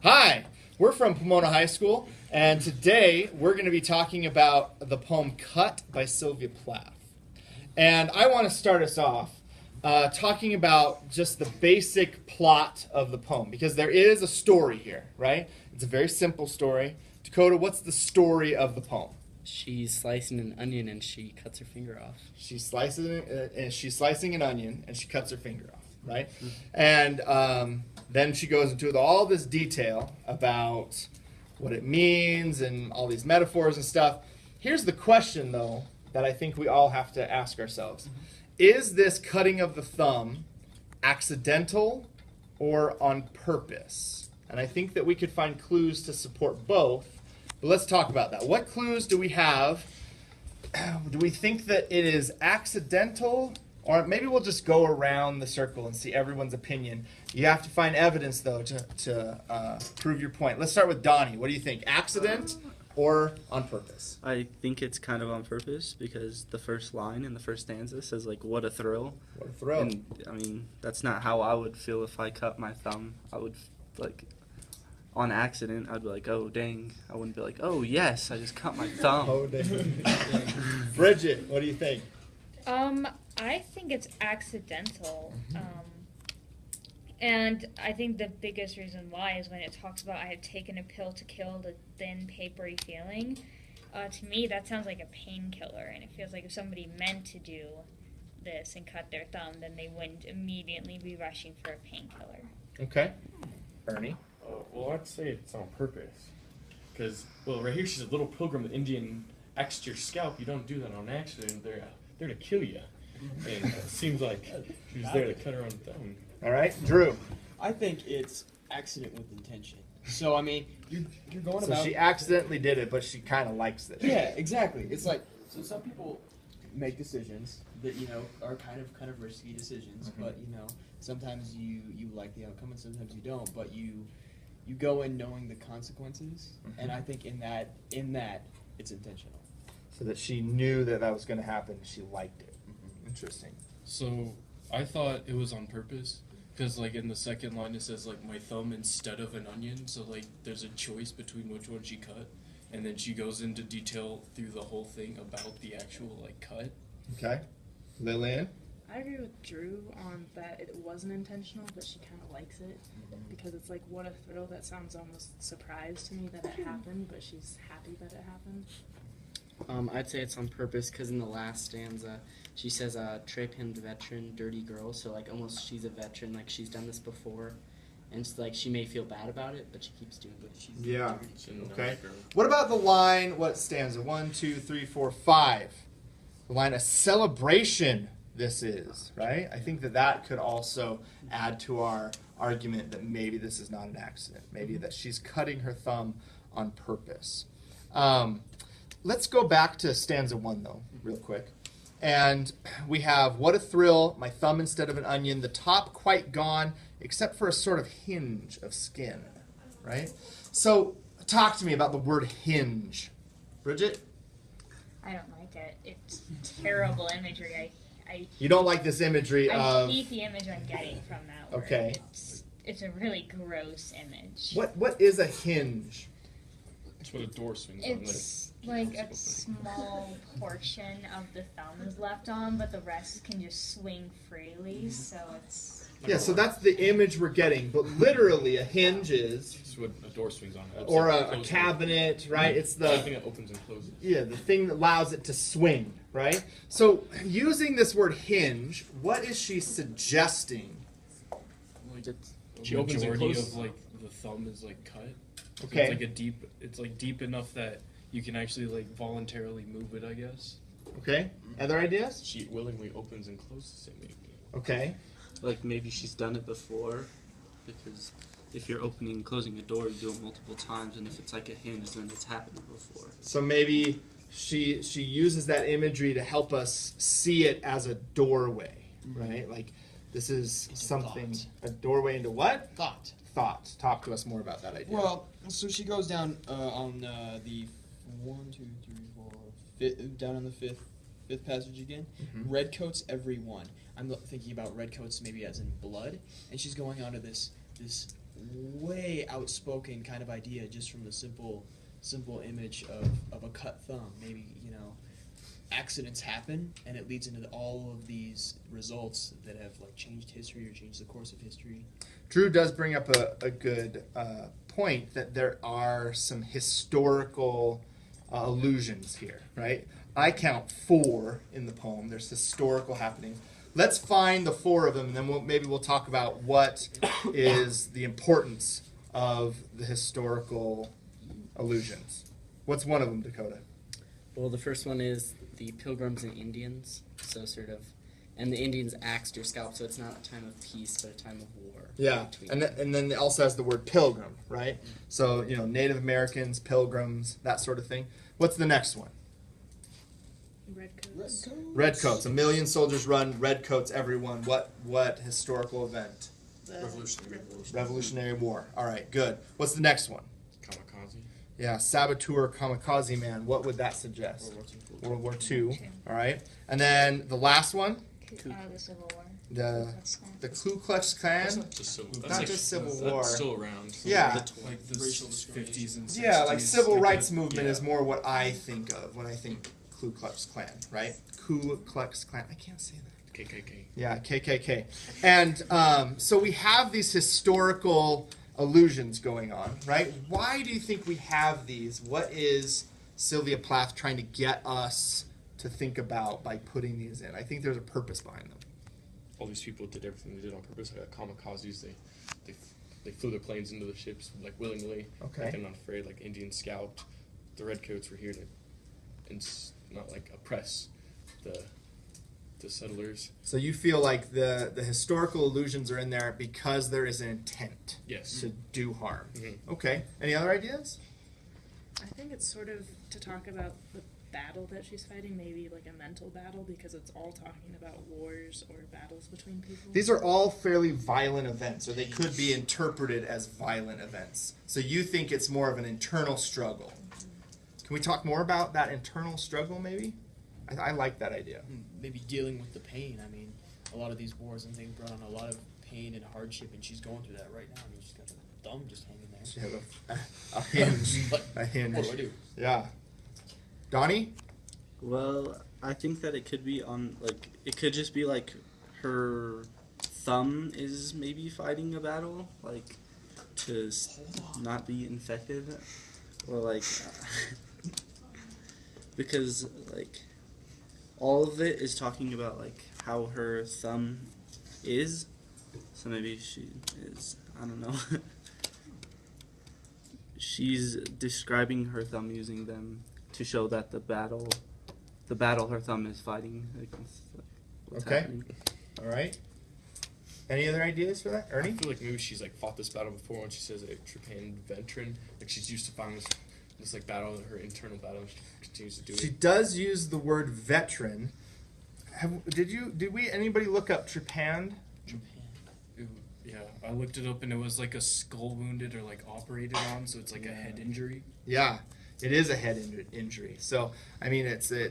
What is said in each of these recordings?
Hi, we're from Pomona High School, and today we're going to be talking about the poem Cut by Sylvia Plath. And I want to start us off talking about just the basic plot of the poem, because there is a story here, right? It's a very simple story. Dakota, what's the story of the poem? She's slicing an onion and she cuts her finger off. She's slicing an onion and she cuts her finger off, right? And then she goes into all this detail about what it means and all these metaphors and stuff. Here's the question, though, that I think we all have to ask ourselves. Is this cutting of the thumb accidental or on purpose? And I think that we could find clues to support both. But let's talk about that. What clues do we have? Do we think that it is accidental? Or maybe we'll just go around the circle and see everyone's opinion. You have to find evidence, though, to prove your point. Let's start with Donnie. What do you think? Accident or on purpose? I think it's kind of on purpose because the first line in the first stanza says, like, what a thrill. What a thrill. And, I mean, that's not how I would feel if I cut my thumb. I would, like, on accident, I'd be like, oh, dang. I wouldn't be like, oh, yes, I just cut my thumb. Oh, dang. Bridget, what do you think? I think it's accidental. And I think the biggest reason why is when it talks about I have taken a pill to kill the thin, papery feeling. To me, that sounds like a painkiller, and it feels like if somebody meant to do this and cut their thumb, then they wouldn't immediately be rushing for a painkiller. Okay. Ernie? Well, I'd say it's on purpose. Because, well, right here she's a little pilgrim. The Indian axed your scalp. You don't do that on accident. They're there to kill you. And it seems like she was there to cut her own thumb. All right. Drew? I think it's accident with intention. So, I mean, you're going about... So she accidentally did it, but she kind of likes it. Yeah, exactly. It's like, so some people make decisions that, you know, are kind of risky decisions, but, you know, sometimes you like the outcome and sometimes you don't, but you go in knowing the consequences, and I think in that it's intentional. So that she knew that was going to happen. She liked it. Interesting. So I thought it was on purpose because, like, in the second line it says, like, my thumb instead of an onion. So, like, there's a choice between which one she cut, and then she goes into detail through the whole thing about the actual, like, cut. Okay. Lillian? I agree with Drew on that it wasn't intentional, but she kind of likes it because it's like, what a thrill. That sounds almost surprised to me that it happened, but she's happy that it happened. I'd say it's on purpose because in the last stanza, she says, tre-pinned veteran, dirty girl. So, like, almost she's a veteran, like, she's done this before. And it's like, she may feel bad about it, but she keeps doing it. She's Yeah. dirty. Okay. What about the line, what stanza? 1, 2, 3, 4, 5. The line, a celebration this is, right? I think that could also add to our argument that maybe this is not an accident. Maybe that she's cutting her thumb on purpose. Let's go back to stanza 1, though, real quick. And we have, what a thrill, my thumb instead of an onion, the top quite gone, except for a sort of hinge of skin, right? So talk to me about the word hinge. Bridget? I don't like it. It's terrible imagery. You don't like this imagery I of... hate the image I'm getting from that word. Okay. It's a really gross image. What is a hinge? That's what a door swings on. It's like a small portion of the thumb is left on, but the rest can just swing freely, so it's... Yeah, so that's the image we're getting, but literally a hinge is... That's what a door swings on. Or a cabinet, right? It's the thing that opens and closes. Yeah, the thing that allows it to swing, right? So using this word hinge, what is she suggesting? Like, She opens and majority closes. of, like, the thumb is, like, cut. So Okay. it's like deep enough that you can actually, like, voluntarily move it, I guess. Okay. Other ideas? She willingly opens and closes it, maybe. Okay. Like, maybe she's done it before because if you're opening and closing a door, you do it multiple times, and if it's like a hinge, then it's happened before. So maybe she uses that imagery to help us see it as a doorway, right? Like this is something, a doorway into what? Thought. Thought. Talk to us more about that idea. Well, so she goes down on the 1, 2, 3, 4, fifth, down on the fifth passage again. Redcoats every one. I'm thinking about redcoats maybe as in blood, and she's going on to this way outspoken kind of idea just from the simple image of a cut thumb. Maybe, you know, accidents happen and it leads into all of these results that have like changed history or changed the course of history. Drew does bring up a good point that there are some historical allusions here, right? I count 4 in the poem. There's historical happenings. Let's find the 4 of them, and then maybe we'll talk about what is the importance of the historical allusions. What's one of them, Dakota? Well, the first one is the Pilgrims and Indians. So sort of, and the Indians axed your scalp, so it's not a time of peace, but a time of war. Yeah, and then it also has the word pilgrim, right? So, you know, Native Americans, pilgrims, that sort of thing. What's the next one? Redcoats. Redcoats. 1 million soldiers run, redcoats, everyone. What historical event? Revolutionary War. All right, good. What's the next one? Kamikaze. Yeah, saboteur, kamikaze man. What would that suggest? World War II. All right. And then the last one, The Civil War. the Ku Klux Klan. That's not just civil. That's Not like, just Civil that's War. still around. Yeah. Like the Racial 50s and 60s. Yeah, like civil like rights a- movement yeah. is more what I think of when I think Ku Klux Klan, right? Ku Klux Klan. I can't say that. KKK. Yeah, KKK. And so we have these historical allusions going on, right? Why do you think we have these? What is Sylvia Plath trying to get us to think about by putting these in? I think there's a purpose behind them. All these people did everything they did on purpose. Like kamikazes, they flew their planes into the ships like willingly. Okay. Like, they're not afraid. Like Indians scalped. The redcoats were here to, not like oppress the settlers. So you feel like the historical allusions are in there because there is an intent Yes. to do harm. Mhm. Okay. Any other ideas? I think it's sort of to talk about the battle that she's fighting, maybe like a mental battle, because it's all talking about wars or battles between people. These are all fairly violent events, or they could be interpreted as violent events. So you think it's more of an internal struggle. Can we talk more about that internal struggle, maybe? I like that idea. Maybe dealing with the pain. I mean, a lot of these wars and things brought on a lot of pain and hardship, and she's going through that right now. I mean, she's got a thumb just hanging there. She has a hinge. But A hinge. what do I do? Yeah. Donnie? Well, I think that it could be on, like, it could just be like her thumb is maybe fighting a battle, like, to not be infected, or like, because, like, all of it is talking about, like, how her thumb is, so maybe she is, I don't know. She's describing her thumb using them to show that the battle her thumb is fighting against, like, what's Okay. happening. All right. Any other ideas for that? I Ernie? feel like maybe she's like fought this battle before when she says a Trepan veteran. Like she's used to fighting this like battle, her internal battle, and she continues to do She it. does use the word veteran. Did anybody look up trepanned? Yeah, I looked it up and it was like a skull wounded or like operated on, so it's like a head injury. Yeah, it is a head injury. So, I mean, it's a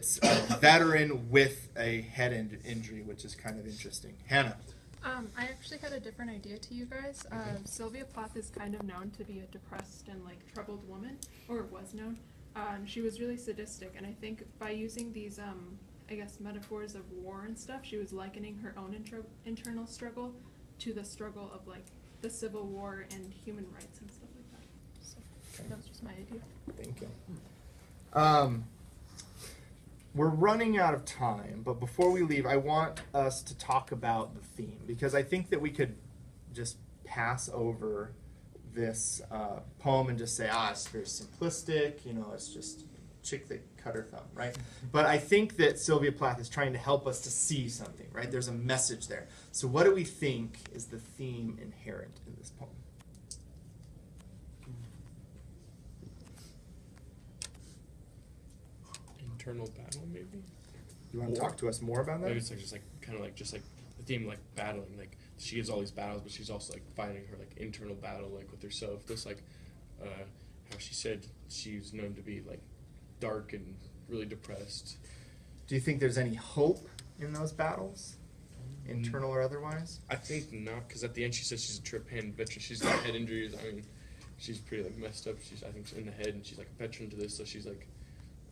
veteran with a head injury, which is kind of interesting. Hannah. I actually had a different idea to you guys. Sylvia Plath is kind of known to be a depressed and like troubled woman, or was known. She was really sadistic, and I think by using these, I guess, metaphors of war and stuff, she was likening her own internal struggle to the struggle of like the Civil War and human rights and stuff like that. So that was just my idea. Thank you. We're running out of time, but before we leave, I want us to talk about the theme, because I think that we could just pass over this poem and just say, it's very simplistic, it's just chick that cut her thumb, right? But I think that Sylvia Plath is trying to help us to see something, right? There's a message there. So what do we think is the theme inherent in this poem? Internal battle, maybe. You want to talk to us more about Maybe that? it's like just like the theme like battling. Like she gives all these battles, but she's also like fighting her like internal battle like with herself. Just like how she said she's known to be like dark and really depressed. Do you think there's any hope in those battles? internal or otherwise? I think not, because at the end she says she's a trip-hand veteran. She's got head injuries. I mean, she's pretty like messed up. I think she's in the head, and she's like a veteran to this, so she's like,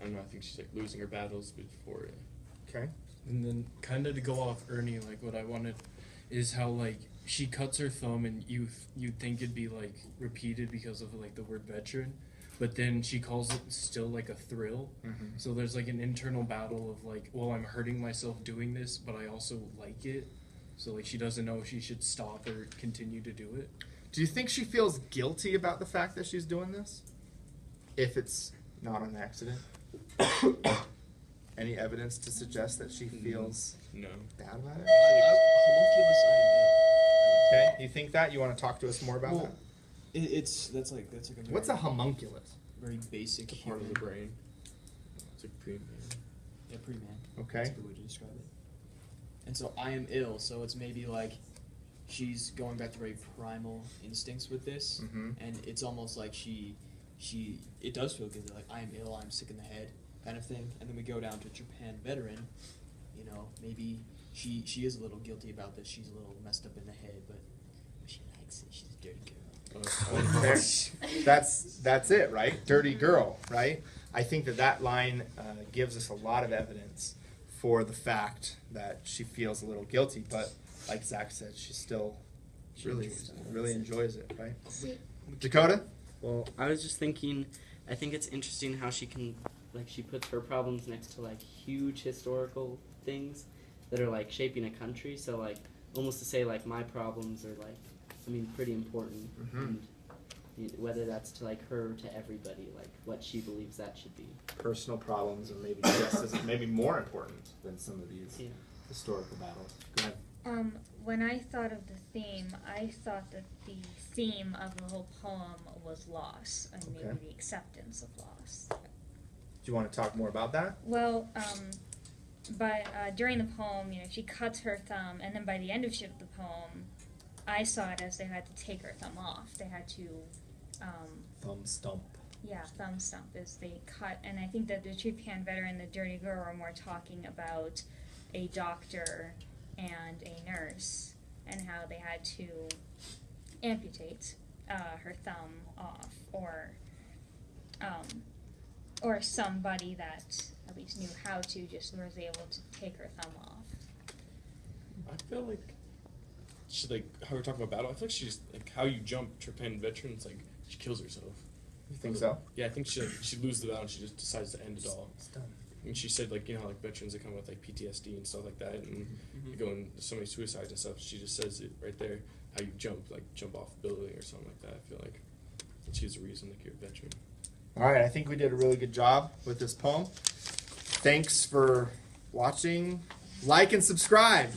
I don't know. I think she's like losing her battles before it. Okay. And then kind of to go off Ernie, like what I wanted is how like she cuts her thumb, and you'd think it'd be like repeated because of like the word veteran, but then she calls it still like a thrill. So there's like an internal battle of like, well, I'm hurting myself doing this, but I also like it. So like she doesn't know if she should stop or continue to do it. Do you think she feels guilty about the fact that she's doing this? If it's not an accident? Any evidence to suggest that she feels No. bad about it? Homunculus, I am ill. Okay, you think that? You want to talk to us more about Well, that? That's like a very, What's a homunculus? very basic It's a part of human. the brain. It's like pre-man. Yeah, pre-man. Okay. That's a good way to describe it. And so I am ill, so it's maybe like she's going back to very primal instincts with this, and it's almost like it does feel good. Like, I am ill, I'm sick in the head, kind of thing. And then we go down to Japan veteran. You know, maybe she is a little guilty about this. She's a little messed up in the head, but she likes it. She's a dirty girl. That's it, right? Dirty girl, right? I think that line gives us a lot of evidence for the fact that she feels a little guilty, but like Zach said, she still really enjoys it, right? Dakota? Well, I was just thinking, I think it's interesting how she can, like, she puts her problems next to, like, huge historical things that are, like, shaping a country. So, like, almost to say, like, my problems are, like, I mean, pretty important. And whether that's to, like, her or to everybody, like, what she believes that should be. Personal problems are maybe just as, maybe more important than some of these historical battles. Go ahead. When I thought of the theme, I thought that the theme of the whole poem was loss, and maybe the acceptance of loss. Do you want to talk more about that? Well, but during the poem, you know, she cuts her thumb, and then by the end of the poem, I saw it as they had to take her thumb off. They had to Thumb stump. yeah, thumb stump is they cut, and I think that the Japan veteran, the dirty girl, were more talking about a doctor and a nurse and how they had to amputate her thumb off, or somebody that at least knew how to just was able to take her thumb off. I feel like she, like, how we're talking about battle. I feel like she's like how you jump Japan veterans. Like, she kills herself. You think so? Yeah, I think she loses the battle and she just decides to end it all. It's done. And she said, like, you know, how, like, veterans that come with like PTSD and stuff like that, and they go into so many suicides and stuff. She just says it right there, how you jump off a building or something like that. I feel like she's a reason, like, you're a veteran. All right, I think we did a really good job with this poem. Thanks for watching. Like and subscribe.